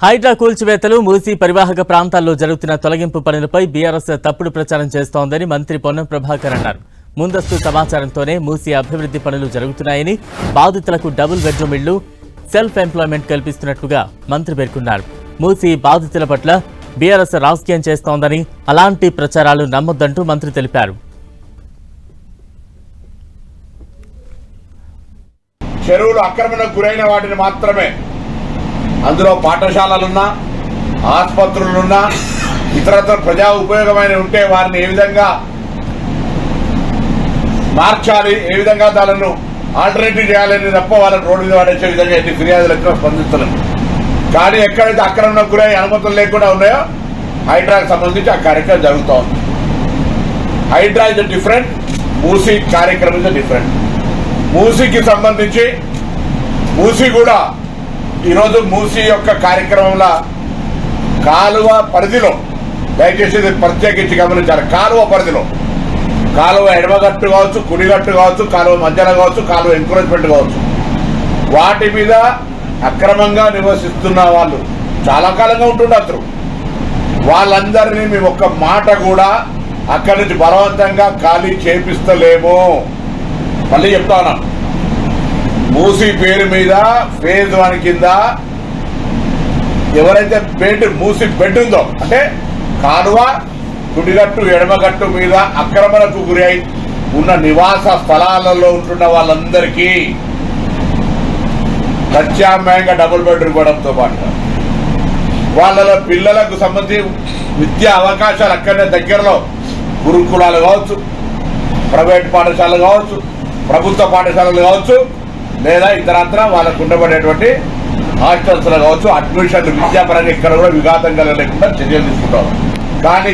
హైడ్రా కూల్చివేతలు మూసీ పరివాహక ప్రాంతాల్లో జరుగుతున్న తొలగింపు పనులపై బీఆర్ఎస్ తప్పుడు ప్రచారం చేస్తోందని మంత్రి పొన్నం ప్రభాకర్ అన్నారు. ముందస్తు సమాచారంతోనే మూసీ అభివృద్ధి పనులు జరుగుతున్నాయని, బాధితులకు డబుల్ బెడ్రూమ్ ఇళ్లు, సెల్ఫ్ ఎంప్లాయ్మెంట్ కల్పిస్తున్నట్లుగా మంత్రి పేర్కొన్నారు. మూసీ బాధితుల పట్ల బీఆర్ఎస్ రాజకీయం చేస్తోందని, అలాంటి ప్రచారాలు నమ్మొద్దంటూ మంత్రి తెలిపారు. చెరువులు ఆక్రమణకు గురైన వాటిని మాత్రమే, అందులో పాఠశాలలున్నా, ఆసుపత్రులున్నా, ఇతరత్ర ప్రజా ఉపయోగమైన ఉంటే వారిని ఏ విధంగా మార్చాలి, ఏ విధంగా దానిని ఆల్టర్నేటివ్ చేయాలని తప్ప వాళ్ళని రోడ్డు మీద పడేసే విధంగా ఎన్ని ఫిర్యాదులకు స్పందిస్తున్నాం. కానీ ఎక్కడైతే ఆక్రమణకు గురై అనుమతులు లేకుండా ఉన్నాయో హైడ్రాకు సంబంధించి ఆ కార్యక్రమం జరుగుతూ ఉంది. హైడ్రా ఇస్ డిఫరెంట్, మూసీ కార్యక్రమం ఇస్ డిఫరెంట్. మూసీకి సంబంధించి మూసీ కూడా ఈరోజు మూసీ యొక్క కార్యక్రమంలో కాలువ పరిధిలో, దయచేసి ప్రత్యేకించి గమనించాలి, కాలువ పరిధిలో, కాలువ ఎడమగట్టు కావచ్చు, కుడిగట్టు కావచ్చు, కాలువ మధ్యలో కావచ్చు, కాలువ ఎంకరేజ్మెంట్ కావచ్చు, వాటి మీద అక్రమంగా నివసిస్తున్న వాళ్ళు చాలా కాలంగా ఉంటుండొచ్చు. వాళ్ళందరినీ మేము ఒక్క మాట కూడా అక్కడి నుంచి బలవంతంగా ఖాళీ చేపిస్తలేము. మళ్ళీ చెప్తా ఉన్నాను, మూసీ పేరు మీద ఫేజ్ 1 కింద ఎవరైతే మూసీ బెడ్ ఉందో, అంటే కాలువ కుడిగట్టు ఎడమగట్టు మీద ఆక్రమణకు గురి అయి ఉన్న నివాస స్థలాలలో ఉంటున్న వాళ్ళందరికీ ప్రత్యామ్నాయంగా డబుల్ బెడ్రూమ్ ఇవ్వడంతో పాటు వాళ్ళ పిల్లలకు సంబంధించి విద్యా అవకాశాలు అక్కడనే దగ్గరలో గురుకులాలు కావచ్చు, ప్రైవేట్ పాఠశాలలు కావచ్చు, ప్రభుత్వ పాఠశాలలు కావచ్చు, లేదా ఇతరత్ర వాళ్ళకు ఉండబడేటువంటి హాస్టల్స్ కావచ్చు, అడ్మిషన్లు విద్యాపరంగా ఇక్కడ కూడా విఘాతం కలగలేకుండా చర్యలు తీసుకుంటాం. కానీ